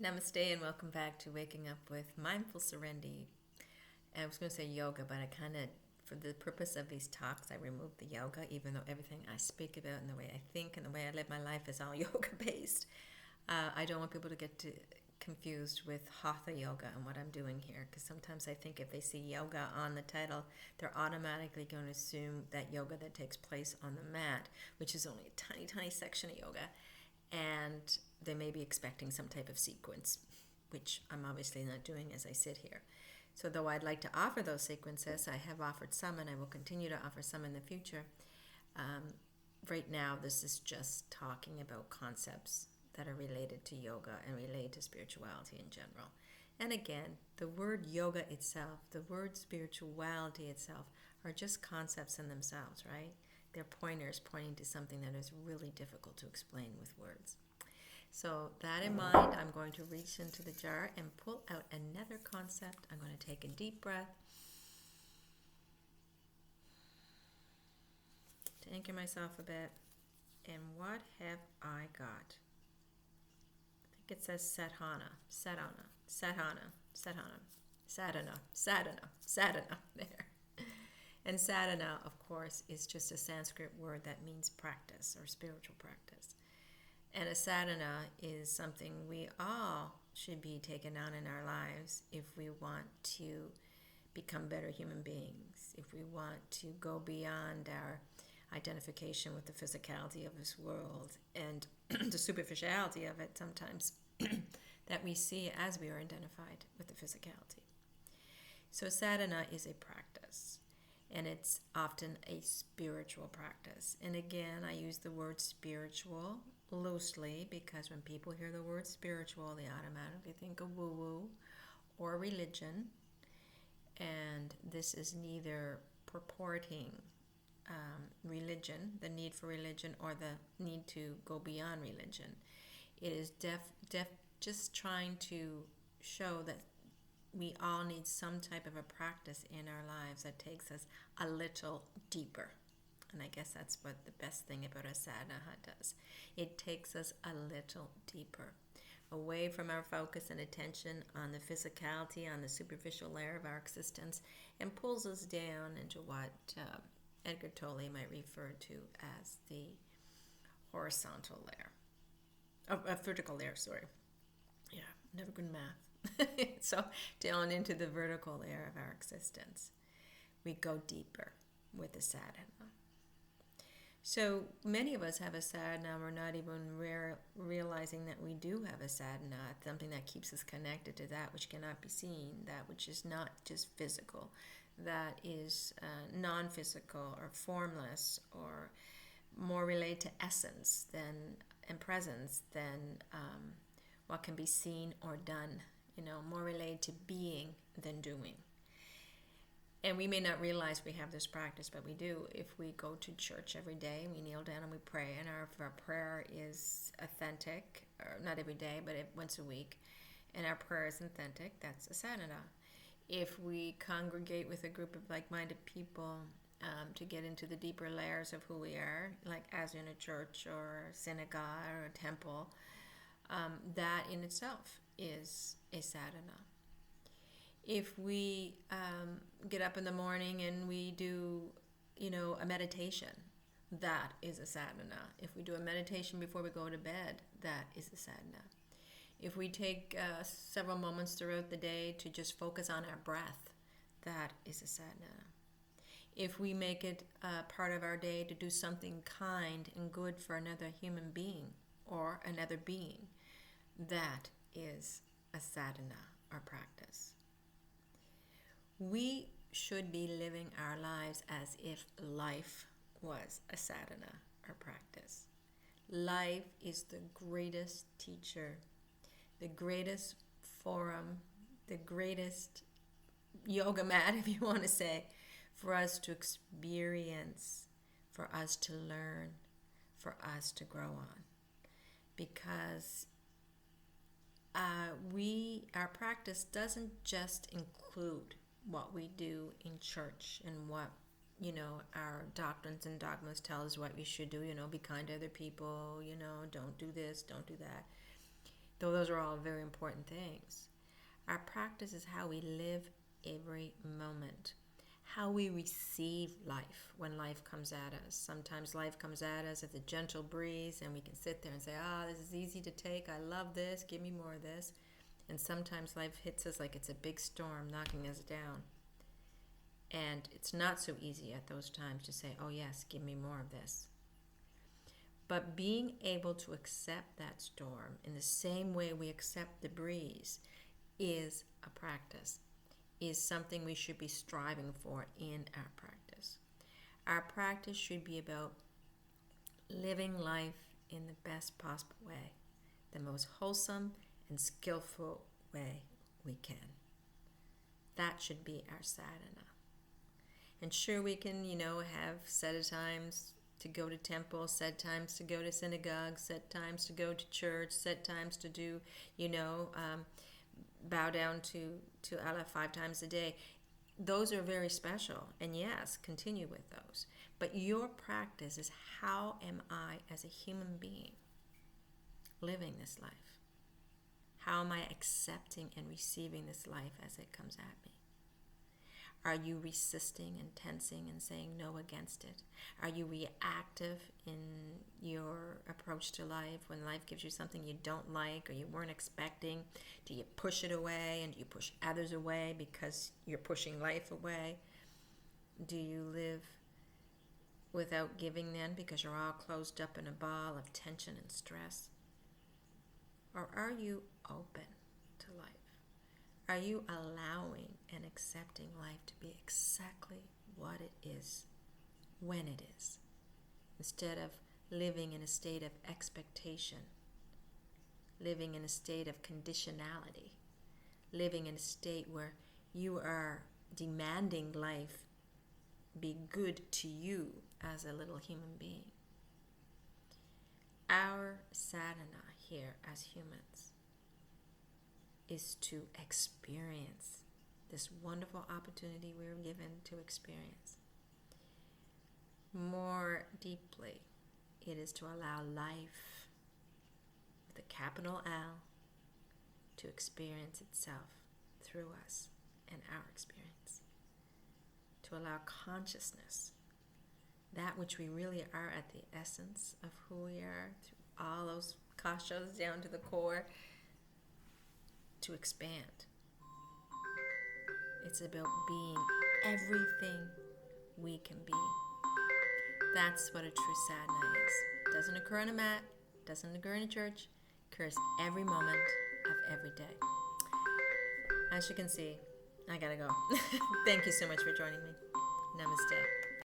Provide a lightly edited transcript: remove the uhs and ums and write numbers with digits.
Namaste and welcome back to Waking Up with Mindful Serenity. I was going to say yoga, but I kind of, for the purpose of these talks, I removed the yoga, even though everything I speak about and the way I think and the way I live my life is all yoga based. I don't want people to get confused with Hatha yoga and what I'm doing here, because sometimes I think if they see yoga on the title, they're automatically going to assume that yoga that takes place on the mat, which is only a tiny, tiny section of yoga, and they may be expecting some type of sequence, which I'm obviously not doing as I sit here. So though I'd like to offer those sequences, I have offered some and I will continue to offer some in the future. Right now, this is just talking about concepts that are related to yoga and related to spirituality in general. And again, the word yoga itself, the word spirituality itself, are just concepts in themselves, right? They're pointers pointing to something that is really difficult to explain with words. So that in mind, I'm going to reach into the jar and pull out another concept. I'm going to take a deep breath to anchor myself a bit. And what have I got? I think it says Sadhana, Sadhana, Sadhana, Sadhana, Sadhana, Sadhana, Sadhana, there. And sadhana, of course, is just a Sanskrit word that means practice or spiritual practice. And a sadhana is something we all should be taking on in our lives if we want to become better human beings, if we want to go beyond our identification with the physicality of this world and the superficiality of it sometimes that we see as we are identified with the physicality. So sadhana is a practice. And it's often a spiritual practice. And again, I use the word spiritual loosely because when people hear the word spiritual, they automatically think of woo-woo or religion. And this is neither purporting religion, the need for religion, or the need to go beyond religion. It is just trying to show that we all need some type of a practice in our lives that takes us a little deeper. And I guess that's what the best thing about a sadhana does. It takes us a little deeper, away from our focus and attention on the physicality, on the superficial layer of our existence, and pulls us down into what Edgar Tolle might refer to as the horizontal layer. A vertical layer, sorry. Yeah, never good math. So down into the vertical layer of our existence, we go deeper with the sadhana. So many of us have a sadhana. We're not even realizing that we do have a sadhana, something that keeps us connected to that which cannot be seen, that which is not just physical, that is non-physical or formless or more related to essence than and presence than what can be seen or done. More related to being than doing. And we may not realize we have this practice, but we do. If we go to church every day, we kneel down and we pray, and if our prayer is authentic, or not every day, but once a week, and our prayer is authentic, that's a sadhana. If we congregate with a group of like-minded people to get into the deeper layers of who we are, like as in a church or a synagogue or a temple, that in itself is a sadhana. If we get up in the morning and we do, a meditation, that is a sadhana. If we do a meditation before we go to bed, that is a sadhana. If we take several moments throughout the day to just focus on our breath, that is a sadhana. If we make it part of our day to do something kind and good for another human being or another being, that is a sadhana or practice. We should be living our lives as if life was a sadhana or practice. Life is the greatest teacher, the greatest forum, the greatest yoga mat, if you want to say, for us to experience, for us to learn, for us to grow on. Because our practice doesn't just include what we do in church and what our doctrines and dogmas tell us what we should do. Be kind to other people. Don't do this, don't do that. though those are all very important things. Our practice is how we live every moment, how we receive life when life comes at us. Sometimes life comes at us as a gentle breeze, and we can sit there and say, this is easy to take. I love this. Give me more of this. And sometimes life hits us like it's a big storm knocking us down. And it's not so easy at those times to say, oh yes, give me more of this. But being able to accept that storm in the same way we accept the breeze is a practice, is something we should be striving for in our practice. Our practice should be about living life in the best possible way, the most wholesome and skillful way we can. That should be our sadhana. And sure, we can, have set times to go to temple, set times to go to synagogue, set times to go to church, set times to do, bow down to Allah 5 times a day. Those are very special, and yes, continue with those. But your practice is, how am I as a human being living this life? How am I accepting and receiving this life as it comes at me? Are you resisting and tensing and saying no against it? Are you reactive in your approach to life when life gives you something you don't like or you weren't expecting? Do you push it away, and do you push others away because you're pushing life away? Do you live without giving then because you're all closed up in a ball of tension and stress? Or are you open to life? Are you allowing and accepting life to be exactly what it is, when it is, instead of living in a state of expectation, living in a state of conditionality, living in a state where you are demanding life be good to you as a little human being? Our sadhana here as humans is to experience this wonderful opportunity we're given to experience. More deeply, it is to allow life, with a capital L, to experience itself through us and our experience. To allow consciousness, that which we really are at the essence of who we are, through all those koshas down to the core, to expand. It's about being everything we can be. That's what a true sadhana is. It doesn't occur on a mat, doesn't occur in a church, occurs every moment of every day. As you can see, I gotta go. Thank you so much for joining me. Namaste.